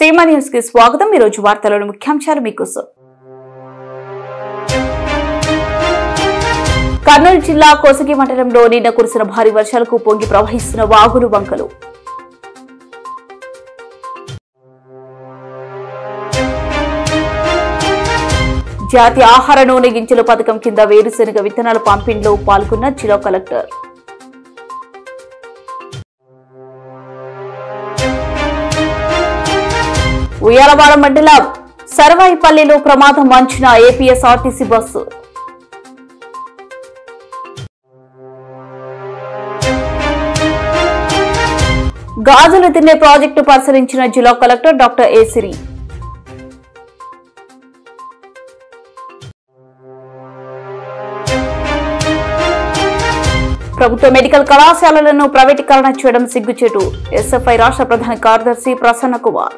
ప్రేమ news కి స్వాగతం। ఈ రోజు వార్తల్లోని ముఖ్యాంశాలు మీకోసం। కర్నూలు జిల్లా కోసగి మండలంలో నిన్న కురిసిన భారీ వర్షాలకు పొంగి ప్రవహిస్తున్న వాగులు వంకలు। జాతీయ ఆహార నూనె గింజల పథకం కింద వేరుశెనగ విత్తనాల పంపిణీలో పాల్గొన్న జిల్లా కలెక్టర్। ఉయ్యాలవాడ మండలం సర్వాయిపల్లిలో ప్రమాదం మంచిన ఏపీఎస్ఆర్టీసీ బస్సు। గాజులు తిన్నే ప్రాజెక్టు పరిశీలించిన జిల్లా కలెక్టర్ డాక్టర్ ఏ సిరి। ప్రభుత్వ మెడికల్ కళాశాలలను ప్రైవేటీకరణ చేయడం సిగ్గుచేటు ఎస్ఎఫ్ఐ రాష్ట్ర ప్రధాన కార్యదర్శి ప్రసన్న కుమార్।